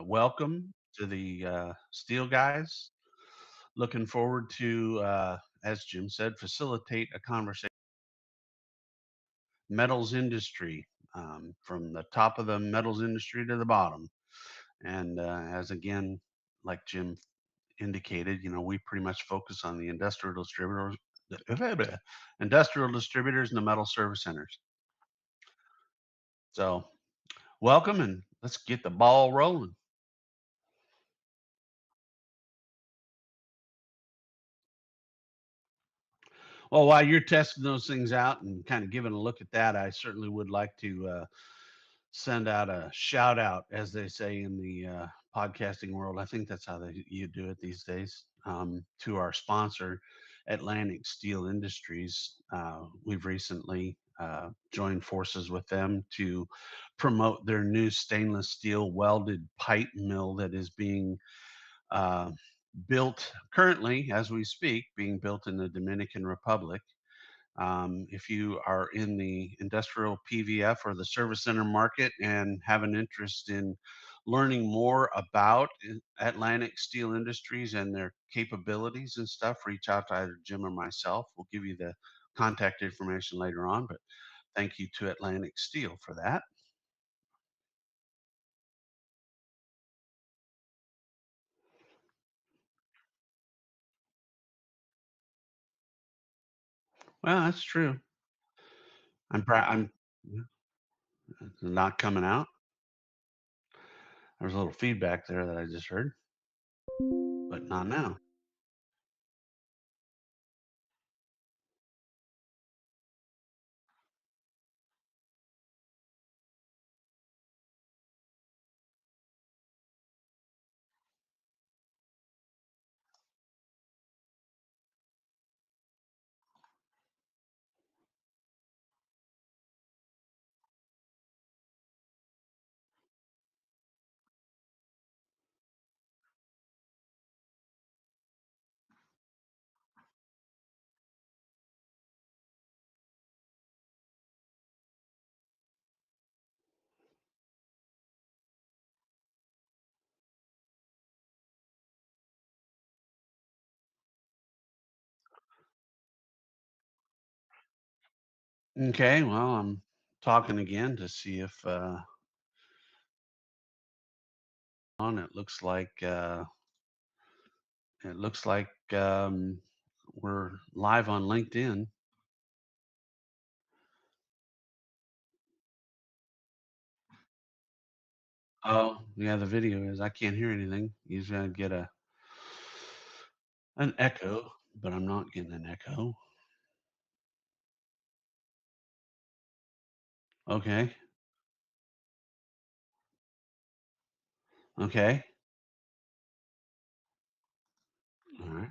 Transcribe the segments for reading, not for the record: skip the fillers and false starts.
Welcome to the Steel Guys. Looking forward to, as Jim said, facilitate a conversation. Metals industry, from the top of the metals industry to the bottom. And as again, like Jim indicated, we pretty much focus on the industrial distributors and the metal service centers. So, welcome and let's get the ball rolling. Well, while you're testing those things out and kind of giving a look at that, I certainly would like to send out a shout out, as they say in the podcasting world. I think that's how you do it these days. To our sponsor, Atlantic Steel Industries. We've recently joined forces with them to promote their new stainless steel welded pipe mill that is being uh, built currently, as we speak, being built in the Dominican Republic. If you are in the industrial PVF or the service center market and have an interest in learning more about Atlantic Steel Industries and their capabilities and stuff, reach out to either Jim or myself. We'll give you the contact information later on, but thank you to Atlantic Steel for that. Well, that's true. I'm yeah, it's not coming out. There's a little feedback there that I just heard, but not now. Okay, well, I'm talking again to see if on it looks like we're live on LinkedIn. Oh, yeah, the video is. I can't hear anything. Usually I get an echo, but I'm not getting an echo. Okay, okay, all right.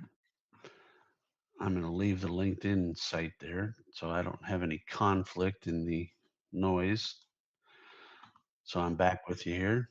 I'm going to leave the LinkedIn site there so I don't have any conflict in the noise. So I'm back with you here.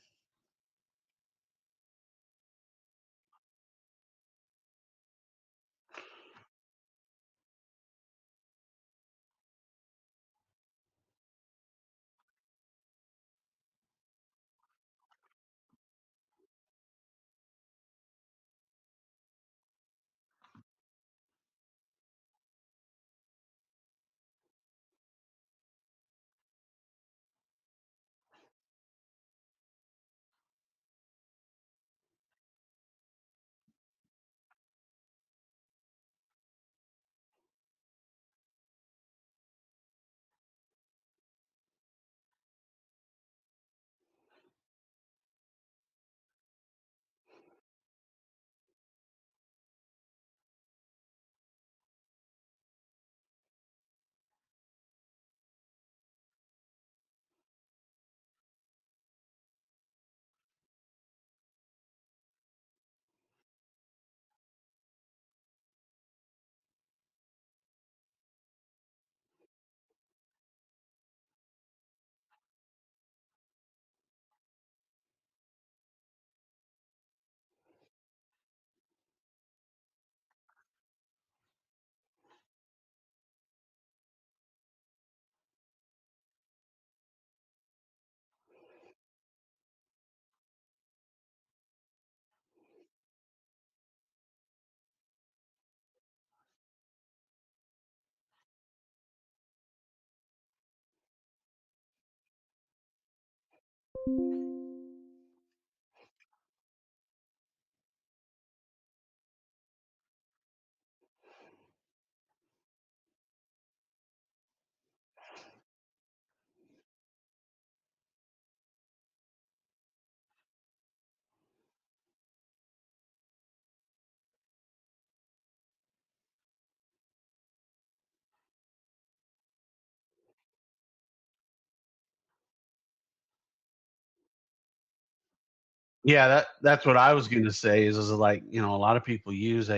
Yeah, that's what I was gonna say is like, a lot of people use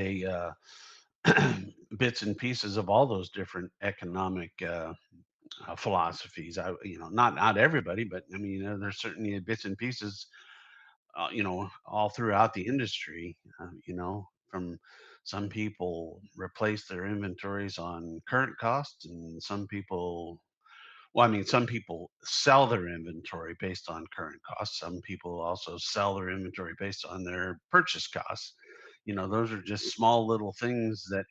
bits and pieces of all those different economic philosophies. Not everybody, but I mean, there's certainly bits and pieces, all throughout the industry. From some people replace their inventories on current costs, and some people, well, I mean, some people sell their inventory based on current costs. Some people also sell their inventory based on their purchase costs. Those are just small little things that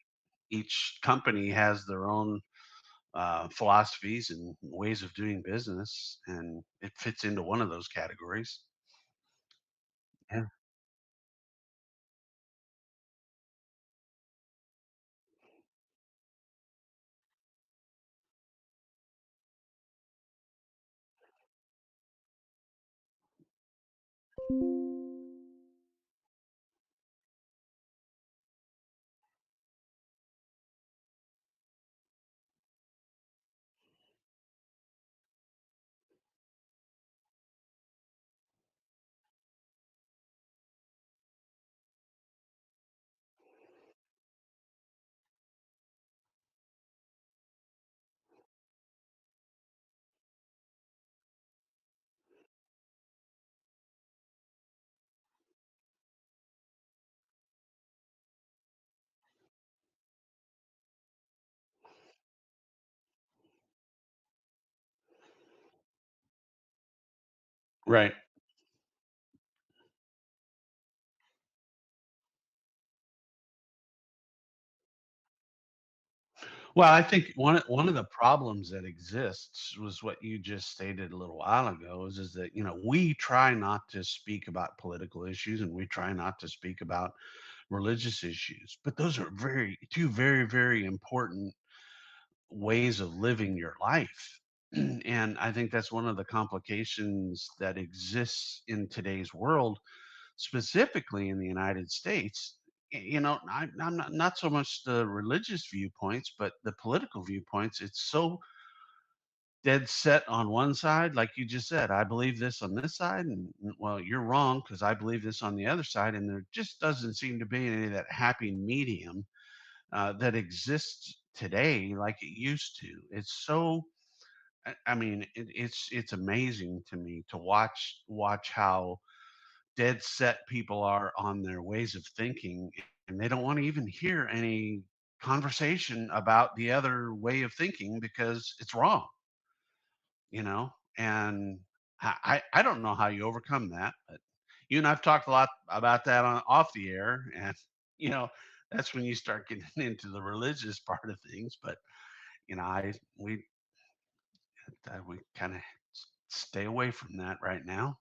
each company has their own philosophies and ways of doing business, and it fits into one of those categories. Yeah. Right. Well, I think one of the problems that exists was what you just stated a little while ago is that we try not to speak about political issues, and we try not to speak about religious issues, but those are two very, very important ways of living your life. And I think that's one of the complications that exists in today's world, specifically in the United States. I'm not so much the religious viewpoints, but the political viewpoints. It's so dead set on one side, like you just said. I believe this on this side, and well, you're wrong because I believe this on the other side. And there just doesn't seem to be any of that happy medium that exists today like it used to. It's so. I mean, it's amazing to me to watch how dead set people are on their ways of thinking, and they don't want to even hear any conversation about the other way of thinking because it's wrong, you know and I don't know how you overcome that, but you and I've talked a lot about that on off the air, and you know that's when you start getting into the religious part of things. But I we kind of stay away from that right now.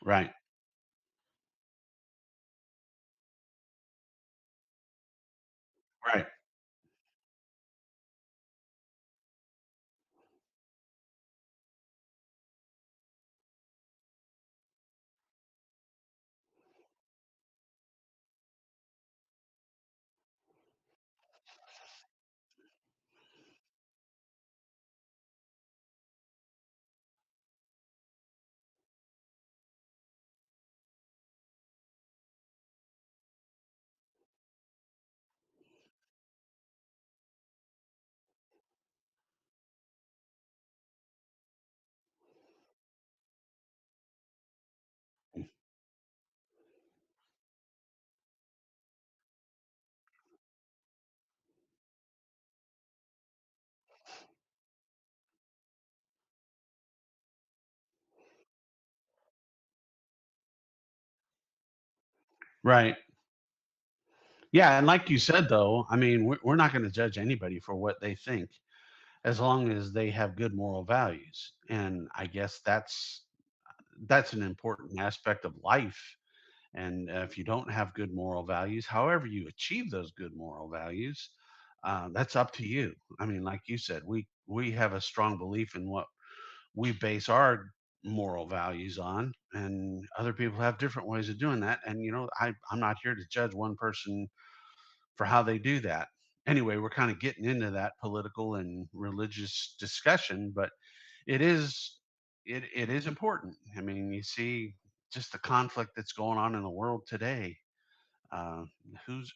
Right. Right. Right. Yeah, and like you said, though, I mean, we're not going to judge anybody for what they think as long as they have good moral values. And I guess that's an important aspect of life. And if you don't have good moral values, however you achieve those good moral values, that's up to you. I mean, like you said, we have a strong belief in what we base our moral values on, and other people have different ways of doing that. And I'm not here to judge one person for how they do that. Anyway, we're kind of getting into that political and religious discussion, but it is important. I mean, you see just the conflict that's going on in the world today. Uh, whose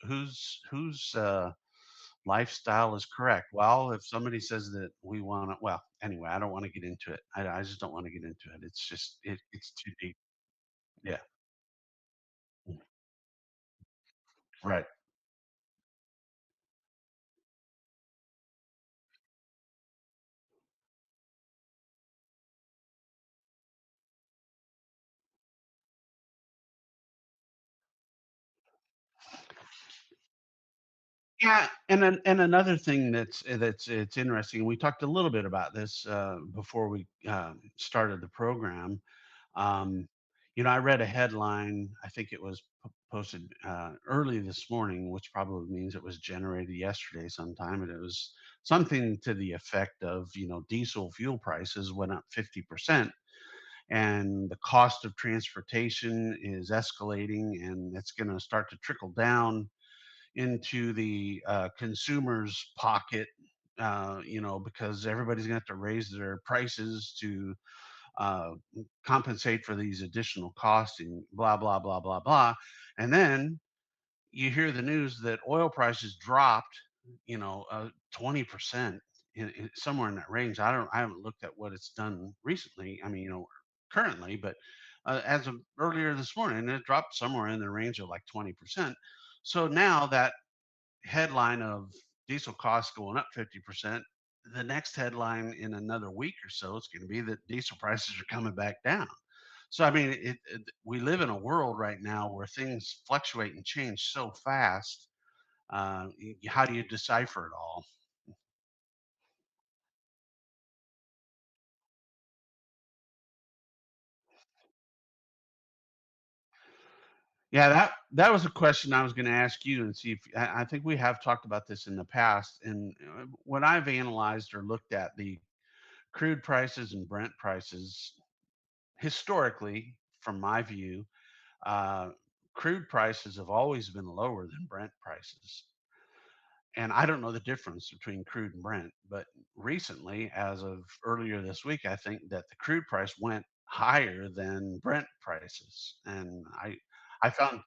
lifestyle is correct? Well, if somebody says that we want to, well, anyway, I don't want to get into it. I just don't want to get into it. It's just it's too deep. Yeah, right. Yeah, and another thing that's it's interesting. We talked a little bit about this before we started the program. Um, I read a headline. I think it was posted early this morning, which probably means it was generated yesterday sometime, and it was something to the effect of diesel fuel prices went up 50%, and the cost of transportation is escalating, and it's going to start to trickle down into the consumer's pocket, because everybody's going to have to raise their prices to uh, compensate for these additional costs and blah, blah, blah, blah, blah. And then you hear the news that oil prices dropped, 20% somewhere in that range. I haven't looked at what it's done recently. I mean, currently, but as of earlier this morning, it dropped somewhere in the range of like 20%. So now that headline of diesel costs going up 50%, the next headline in another week or so is going to be that diesel prices are coming back down. So, I mean, we live in a world right now where things fluctuate and change so fast. How do you decipher it all? Yeah, that was a question I was going to ask you and see if I think we have talked about this in the past. And when I've analyzed or looked at the crude prices and Brent prices historically, from my view, uh, crude prices have always been lower than Brent prices. And I don't know the difference between crude and Brent, but recently, as of earlier this week, I think that the crude price went higher than Brent prices. And I found,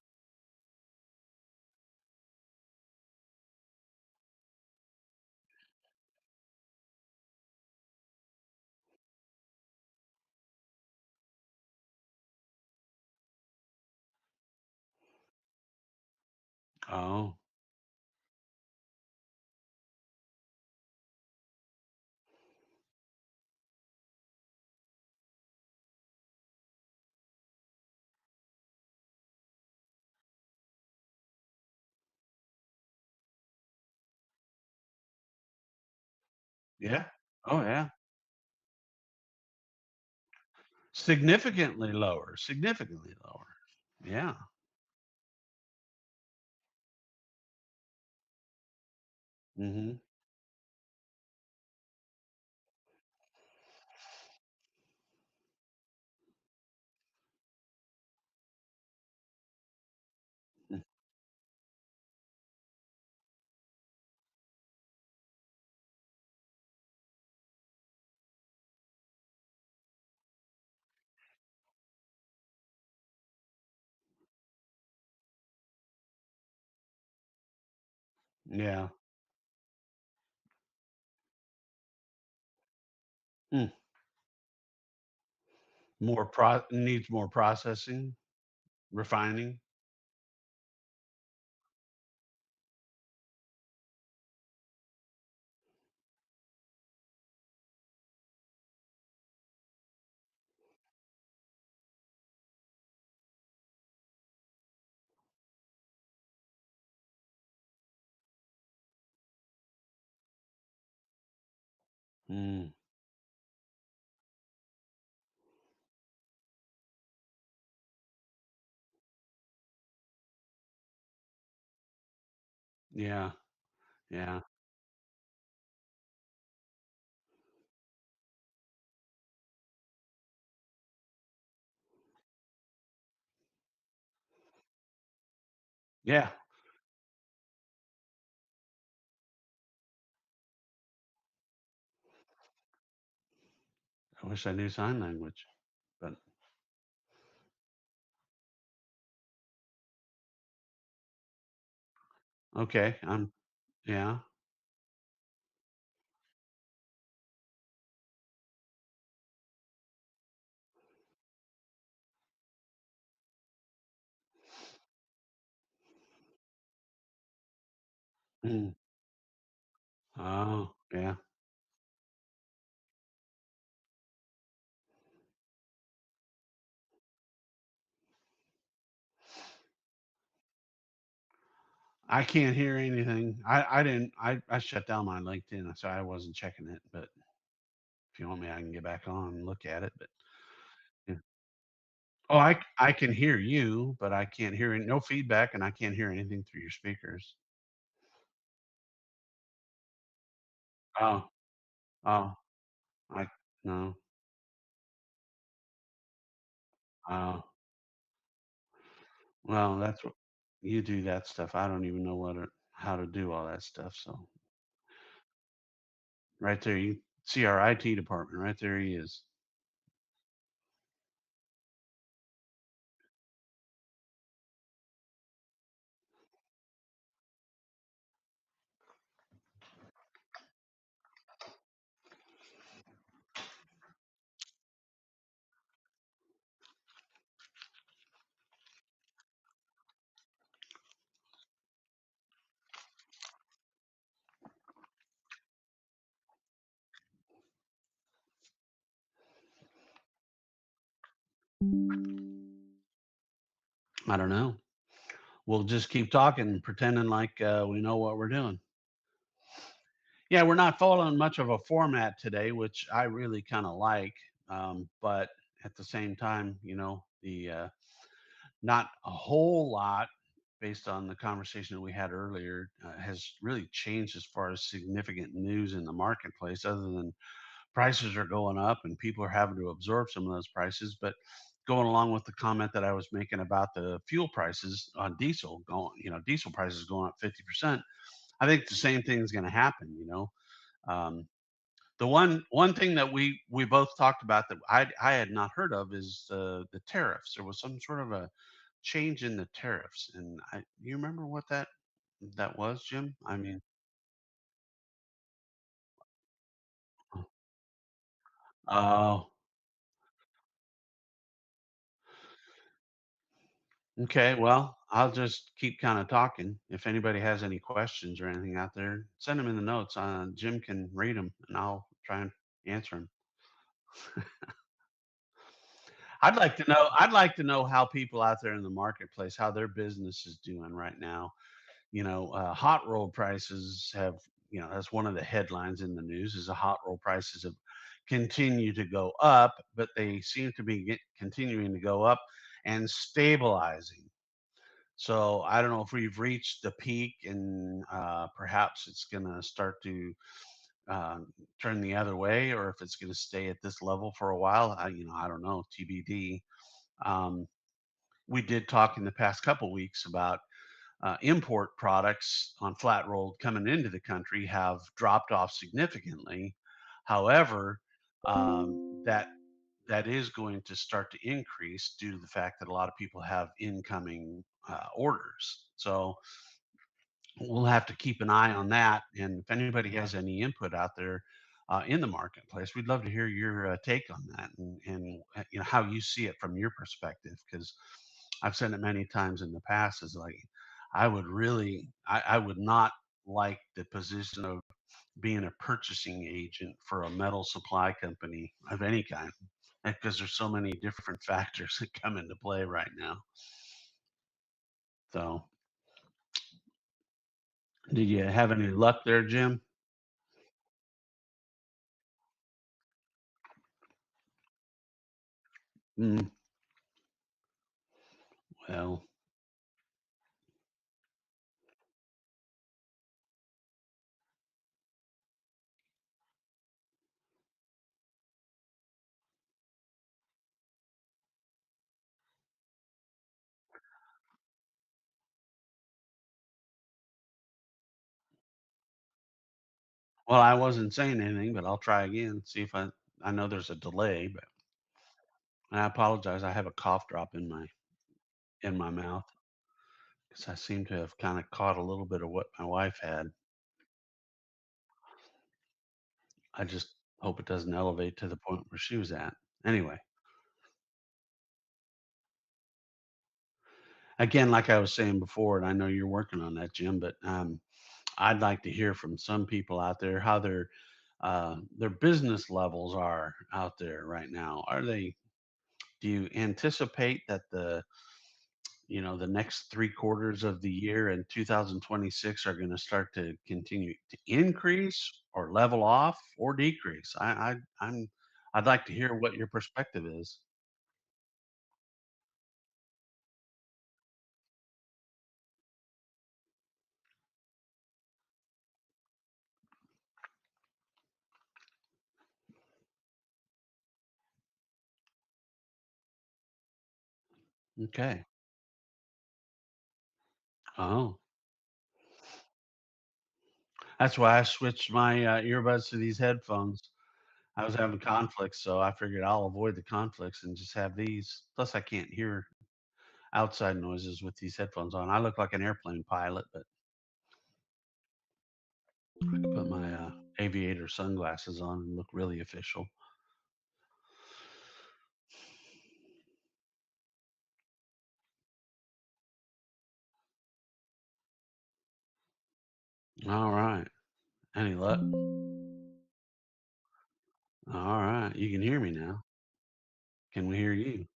oh, yeah, oh, yeah, significantly lower. Yeah. Hmm. Yeah. Mm. Needs more processing, refining. Mm, yeah, yeah, yeah. I wish I knew sign language, but okay. Yeah. Mm. Oh, yeah. I can't hear anything. I didn't. I shut down my LinkedIn, so I wasn't checking it. But if you want me, I can get back on and look at it. But yeah. Oh, I can hear you, but I can't hear no feedback, and I can't hear anything through your speakers. Oh, oh, I no. Oh, well, that's what you do that stuff. I don't even know how to do all that stuff. So right there, you see our IT department. Right there, he is. I don't know. We'll just keep talking, pretending like we know what we're doing. Yeah, we're not following much of a format today, which I really kind of like. But at the same time, the not a whole lot based on the conversation that we had earlier has really changed as far as significant news in the marketplace, other than prices are going up and people are having to absorb some of those prices. But going along with the comment that I was making about the fuel prices on diesel going, diesel prices going up 50%, I think the same thing is going to happen. Um, the one thing that we both talked about that I had not heard of is the tariffs. There was some sort of a change in the tariffs, and you remember what that was, Jim? I mean, oh, okay. Well, I'll just keep kind of talking. If anybody has any questions or anything out there, send them in the notes. Jim can read them, and I'll try and answer them. I'd like to know how people out there in the marketplace, how their business is doing right now. Hot roll prices have, that's one of the headlines in the news is the hot roll prices have continued to go up, but they seem to be continuing to go up and stabilizing. So I don't know if we've reached the peak and perhaps it's going to start to turn the other way, or if it's going to stay at this level for a while. I don't know, TBD. Um, we did talk in the past couple weeks about import products on flat rolled coming into the country have dropped off significantly. However, that is going to start to increase due to the fact that a lot of people have incoming orders. So we'll have to keep an eye on that. And if anybody has any input out there in the marketplace, we'd love to hear your take on that and how you see it from your perspective. Because I've said it many times in the past, is like I would not like the position of being a purchasing agent for a metal supply company of any kind, because there's so many different factors that come into play right now. So, did you have any luck there, Jim? Mm, well, I wasn't saying anything, but I'll try again. See if I know there's a delay, but I apologize. I have a cough drop in my mouth because I seem to have kind of caught a little bit of what my wife had. I just hope it doesn't elevate to the point where she was at. Anyway, again, like I was saying before, and I know you're working on that, Jim, but I'd like to hear from some people out there how their business levels are out there right now. Are they? Do you anticipate that the next 3 quarters of the year in 2026 are going to start to continue to increase or level off or decrease? I'd like to hear what your perspective is. Okay. Oh, that's why I switched my earbuds to these headphones. I was having conflicts, so I figured I'll avoid the conflicts and just have these. Plus, I can't hear outside noises with these headphones on. I look like an airplane pilot, but I could put my aviator sunglasses on and look really official. All right. Any luck? All right. You can hear me now. Can we hear you?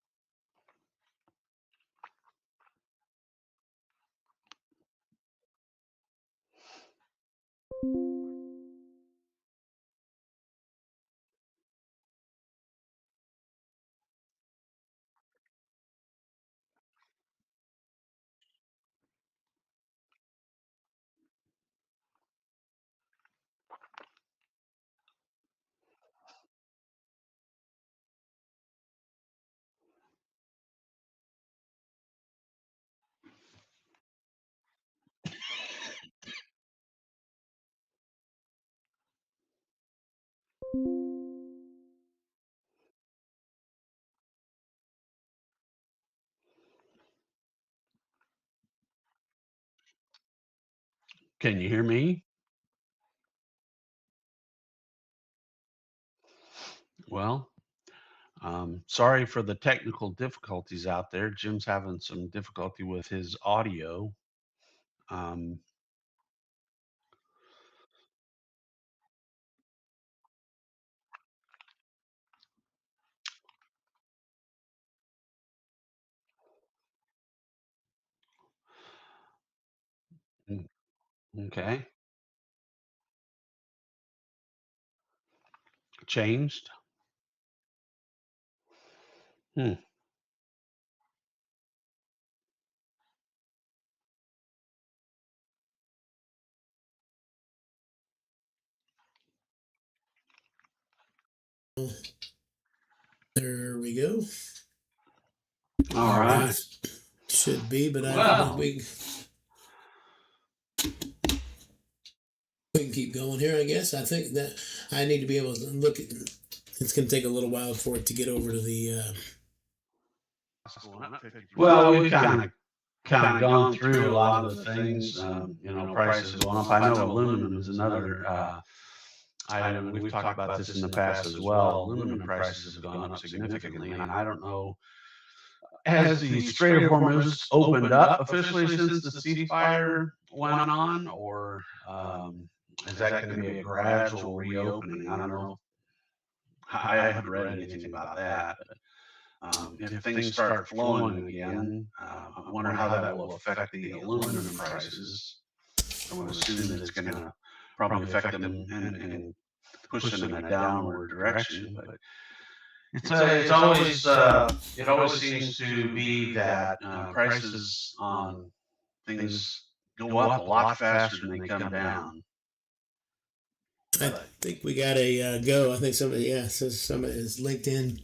Can you hear me? Well, sorry for the technical difficulties out there. Jim's having some difficulty with his audio. Um, mm, okay. Changed. Hmm. There we go. All All right. right. Should be, but I don't know. Well, We can keep going here, I guess. I think that I need to be able to look at it's going to take a little while for it to get over to the. we've kind of gone through a lot of the things. Prices going up. I know aluminum is another item, and we've talked about this in the past as well. Aluminum prices have gone up significantly, and I don't know. Has the Strait of Hormuz opened up officially since the ceasefire went on, or is that going to be a gradual reopening? I don't know. I haven't read anything about that. But if things start flowing again, I wonder how that will affect the aluminum prices. I would assume that it's going to probably affect them and push them in a downward direction. But It's always it always seems to be that prices on things go up a lot faster than they come down. I But think we got a go. I think somebody, yeah, says somebody is LinkedIn.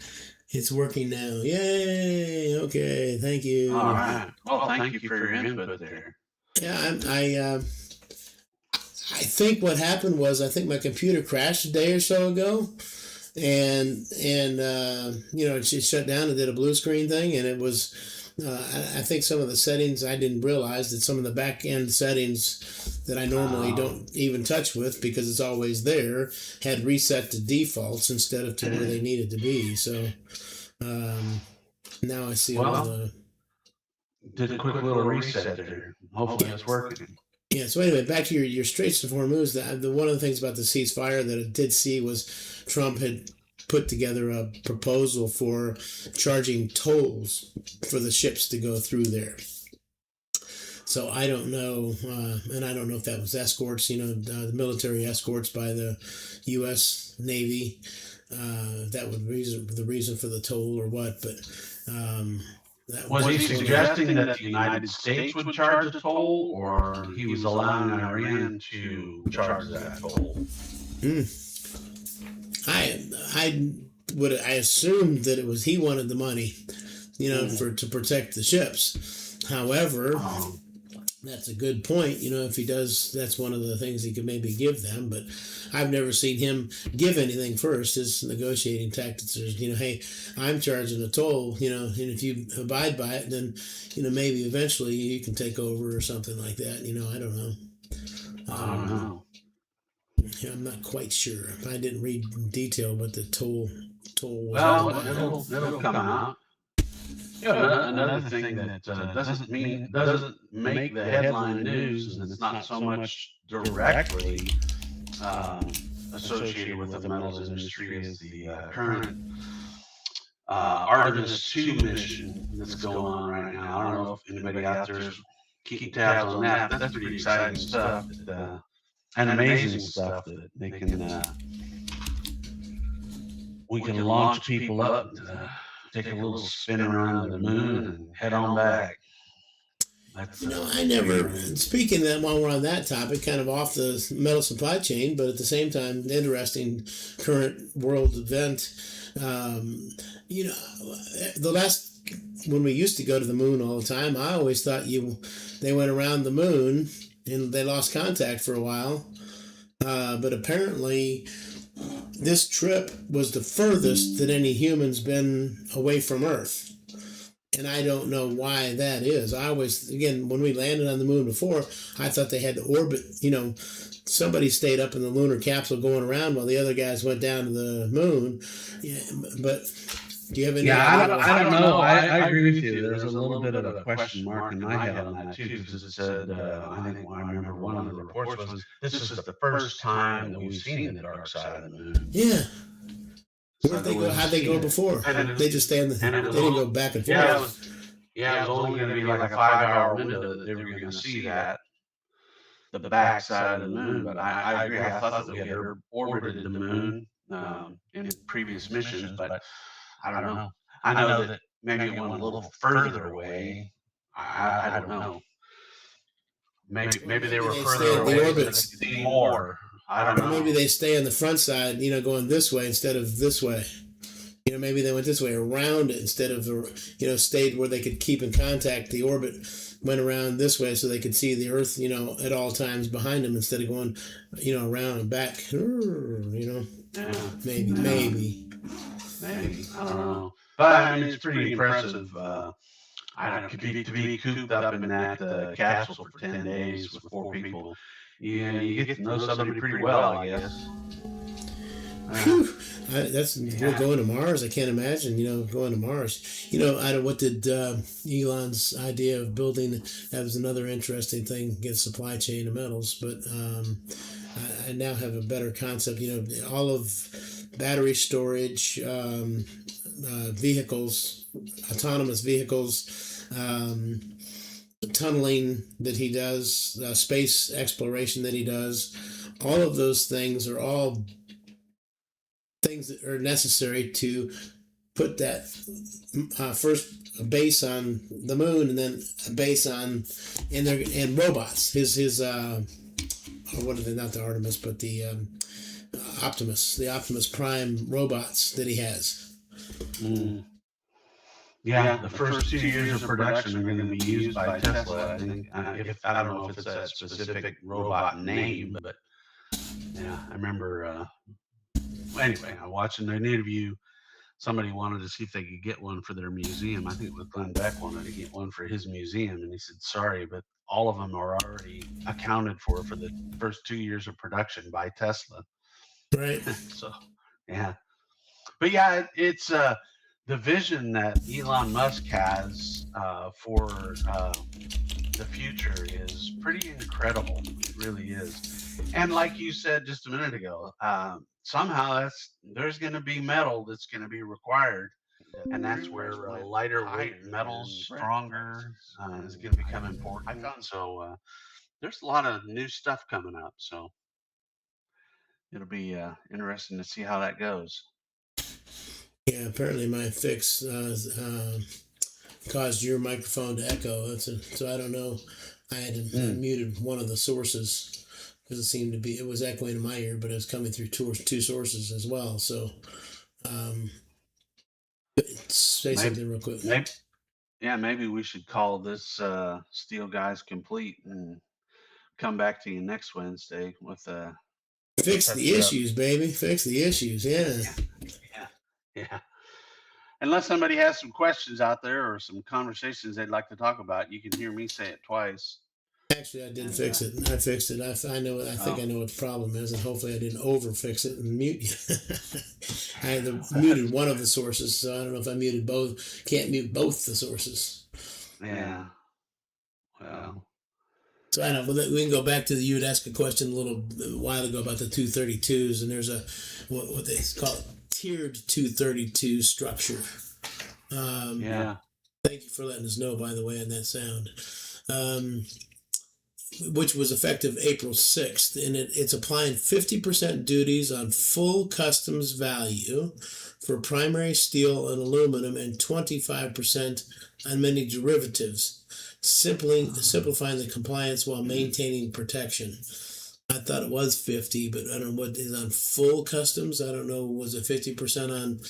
It's working now. Yay! Okay, thank all you. right. Well, thank you for your input there. Yeah, I think what happened was I think my computer crashed a day or so ago, and it shut down and did a blue screen thing, and it was. I think some of the settings I didn't realize that some of the back end settings that I normally don't even touch with because it's always there had reset to defaults instead of to where they needed to be. So now I see all the. Did a quick little reset there. Hopefully, it's working. Yeah. So anyway, back to your straight to foreign moves. The one of the things about the ceasefire that I did see was Trump had put together a proposal for charging tolls for the ships to go through there. So I don't know, and I don't know if that was escorts, the military escorts by the U.S. Navy. That would be the reason for the toll or what, but was he suggesting that the United States would charge a toll, or he was allowing Iran to charge that toll? I assumed that it was he wanted the money, to protect the ships. However, that's a good point. If he does, that's one of the things he could maybe give them. But I've never seen him give anything first. His negotiating tactics are, hey, I'm charging a toll, and if you abide by it, then, maybe eventually you can take over or something like that. I don't know. I don't know. I'm not quite sure. I didn't read in detail what the toll was. Well, it'll come out. Another thing that doesn't make the headline news, and it's not so much directly associated with the metals industry, is the current Artemis 2 mission that's going on right now. I don't know if anybody out there is keeping tabs on that. That's pretty exciting stuff, and amazing stuff that they can. We can launch people up, take a little spin around the moon, and head on back. I never. Speaking of that, while we're on that topic, kind of off the metal supply chain, but at the same time, interesting current world event. The last when we used to go to the moon all the time, I always thought they went around the moon and they lost contact for a while, but apparently. This trip was the furthest that any human's been away from Earth. And I don't know why that is. I always, again, when we landed on the moon before, I thought they had to orbit, somebody stayed up in the lunar capsule going around while the other guys went down to the moon. Yeah, but do you have any idea? I don't know. I agree with you. There's a little bit of a question mark in my head on that, too, because it said, I think I remember one of the reports was, this is the first time that we've seen the dark side of the moon. Yeah. Where'd they go? How'd they go before? They just stay in they didn't go back and forth. Yeah, it was only going to be like a 5-hour window that they were going to see that, the back side of the moon. But I agree. I thought that we had orbited the moon in previous missions, but I don't know. I know that maybe it went a little further away. I don't know. Maybe they were further away so they could see more. I don't know. Maybe they stay on the front side, going this way instead of this way. Maybe they went this way around it instead of, stayed where they could keep in contact. The orbit went around this way so they could see the Earth, at all times behind them instead of going, around and back. Yeah. Maybe. I don't know. But I mean, it's pretty impressive. I don't know, to be cooped up in that capsule for 10 days with 4 people. Yeah, you get to know somebody pretty well, I guess. We're going to Mars. I can't imagine, going to Mars. What did Elon's idea of building? That was another interesting thing against supply chain of metals. But I now have a better concept. All of battery storage, vehicles, autonomous vehicles, tunneling that he does, space exploration that he does. All of those things are all things that are necessary to put that first base on the moon and then a base on and robots. His what are they? Not the Artemis, but the the Optimus Prime robots that he has. Mm. Yeah, the first 2 years of production are going to be used by Tesla. I think. If I don't know if it's a specific robot name, but yeah, I remember. Anyway, I watching an interview. Somebody wanted to see if they could get one for their museum. I think it was Glenn Beck wanted to get one for his museum, and he said, "Sorry, but all of them are already accounted for the first 2 years of production by Tesla." Right. So, yeah, but yeah, it's the vision that Elon Musk has for the future is pretty incredible. It really is. And like you said just a minute ago, somehow there's going to be metal that's going to be required, and that's where lighter weight metals, stronger, is going to become important. So there's a lot of new stuff coming up. So it'll be interesting to see how that goes. Yeah, apparently my fix caused your microphone to echo. So I don't know. I had muted one of the sources because it was echoing in my ear, but it was coming through two sources as well. So say something real quick. Maybe we should call this Steel Guys complete and come back to you next Wednesday with fix the issues, baby. Fix the issues. Yeah. Unless somebody has some questions out there or some conversations they'd like to talk about, you can hear me say it twice. Actually, I did fix it. I fixed it. I know. I think I know what the problem is, and hopefully, I didn't over fix it and mute you. I had muted one of the sources, so I don't know if I muted both. Can't mute both the sources. Yeah. Well. So I don't know. We can go back to you had asked a question a while ago about the 232s, and there's what they call it, tiered 232 structure. Yeah. Thank you for letting us know, by the way, on that sound. Which was effective April 6th, and it's applying 50% duties on full customs value for primary steel and aluminum and 25% on many derivatives, simplifying the compliance while maintaining protection. I thought it was 50, but I don't know what is on full customs. I don't know. Was it 50% on?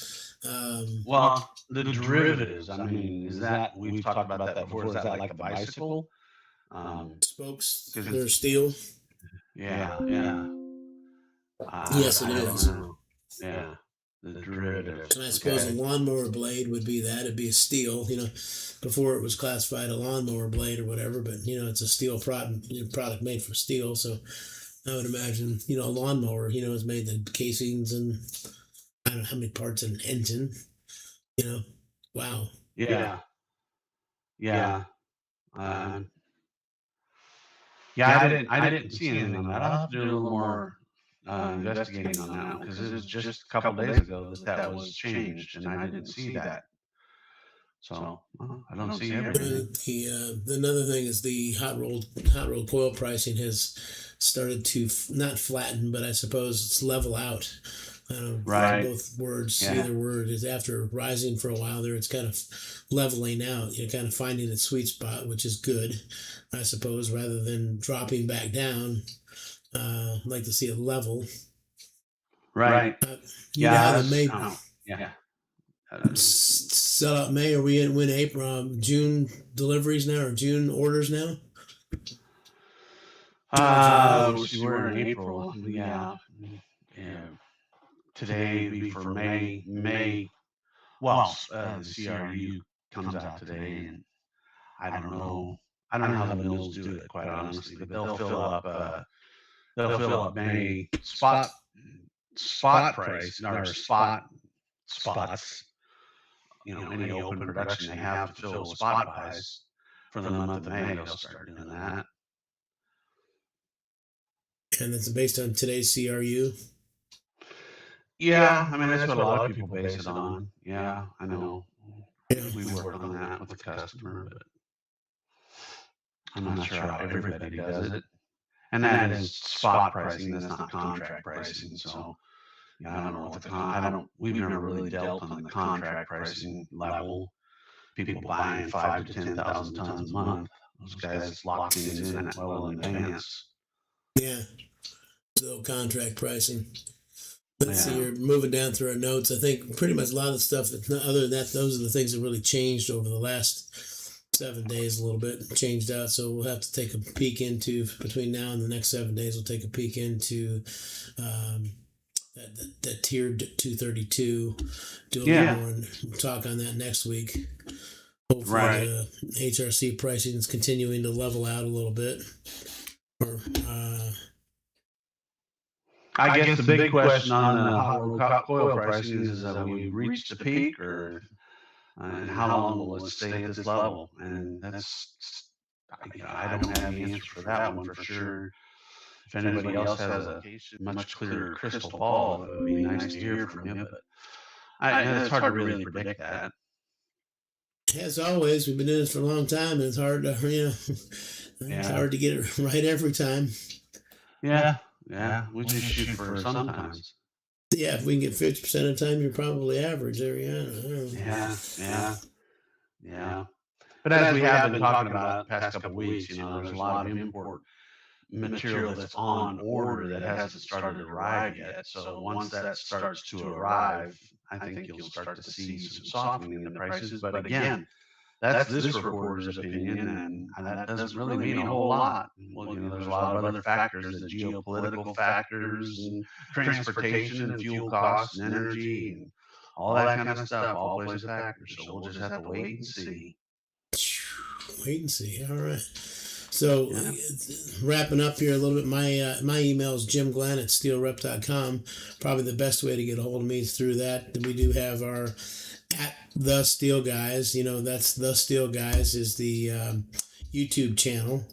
Well, the derivatives. I mean, is that we've talked about that before? Is that like the bicycle? Spokes, they're steel. Yeah. Yes, it is. Yeah, the derivatives. And I suppose a lawnmower blade would be that. It'd be a steel. Before it was classified a lawnmower blade or whatever, but it's a steel product made from steel. So I would imagine a lawnmower is made the casings and I don't know how many parts in an engine. Wow. Yeah. I didn't see anything on that. I'll have to do a little more investigating on that one because it was just a couple days ago that was changed, and I didn't see that. So I don't see everything. Another thing is the hot rolled coil pricing has started to not flatten, but I suppose it's level out. Right. Both words, either word is after rising for a while there, it's kind of leveling out. You're kind of finding its sweet spot, which is good, I suppose, rather than dropping back down. I'd like to see it level. Right. Yeah. Sell out May. Are we in April? June deliveries now or June orders now? We're in April. Yeah. Today would be for May. Well, the CRU comes out today, and I don't know how the mills do it, quite honestly, but they'll fill up May spot price or spots. Any open production they have to fill with spot buys for the month of May. They'll start doing that. And it's based on today's CRU. Yeah, I mean that's what a lot of people base it on. Yeah, I know. We work on that with the customer, but I'm not sure how everybody does it. And that is spot pricing. That's not contract pricing. So I don't know what I don't, we've never really dealt on the contract pricing level. People buying 5 to 10,000 tons a month. Those guys lock things in well in advance. Yeah. So contract pricing. Let's see, Yeah. you're moving down through our notes. I think pretty much a lot of the stuff that, other than that, those are the things that really changed over the last 7 days a little bit, changed out. So we'll have to take a peek into, between now and the next 7 days, we'll take a peek into that tiered 232. Do a little more and talk on that next week. Hopefully the HRC pricing is continuing to level out a little bit. Or I guess the big question on the hot rolled coil pricing is, have we reached the peak, or and how long will it stay at this level? And that's, I don't have the answer for that one for sure. If anybody else has a much clearer crystal ball, it would be nice to hear from you. But it's hard to really predict that. As always, we've been doing this for a long time, and it's hard to, it's hard to get it right every time. Yeah, we just shoot for sometimes. Yeah, if we can get 50% of the time, you're probably average there. Yeah. But as we have been talking about the past couple of weeks, there's a lot of import material that's on order that hasn't started to arrive yet. So once that starts to arrive, I think you'll start to see some softening in the prices. But again, that's this reporter's opinion, and that doesn't really mean a whole lot. Well, there's a lot of other factors, the geopolitical factors, and transportation and fuel costs and energy and all that kind of stuff all plays a factor. So we'll just have to wait and see. Wait and see. All right. So wrapping up here a little bit, my email is jimglenn@steelrep.com. Probably the best way to get a hold of me is through that. We do have our @The Steel Guys. That's The Steel Guys is the YouTube channel.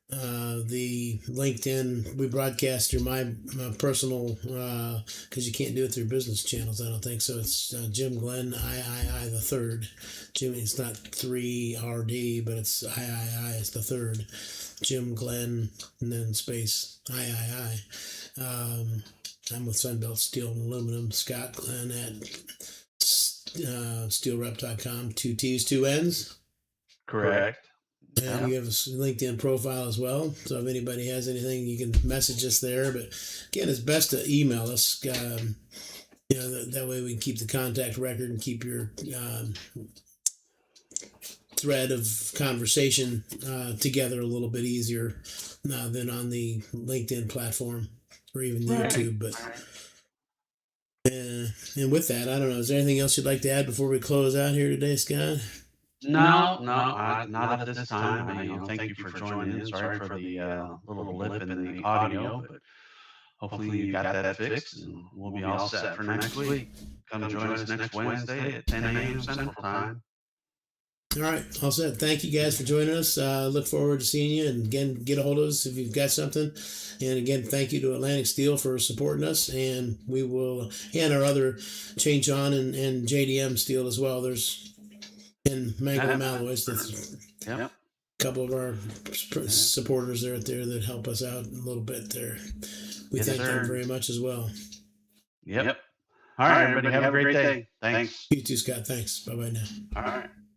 The LinkedIn, we broadcast through my personal, because you can't do it through business channels, I don't think. So it's Jim Glenn, III the third. Jim, it's not 3RD, but it's III, it's the third. Jim Glenn, and then space III. I'm with Sunbelt Steel and Aluminum. Scott Glenn at steelrep.com. 2 T's, 2 N's. Correct. And you have a LinkedIn profile as well. So if anybody has anything, you can message us there. But again, it's best to email us. That way we can keep the contact record and keep your thread of conversation together a little bit easier than on the LinkedIn platform or even YouTube. But and with that, I don't know. Is there anything else you'd like to add before we close out here today, Scott? No, not at this time. Thank you for joining in. Sorry for the little blip in the audio, but hopefully you got that fixed, and we'll be all set for next week. Come join us next Wednesday at 10 a.m. Central Time. All right, all set. Thank you guys for joining us. Look forward to seeing you, and again, get a hold of us if you've got something. And again, thank you to Atlantic Steel for supporting us, and we will, and our other Change On and JDM Steel as well. There's and Mangum Alloys. A couple of our supporters there that help us out a little bit there. We thank them very much as well. Yep. All right, everybody. Have a great day. Thanks. You too, Scott. Thanks. Bye-bye now. All right.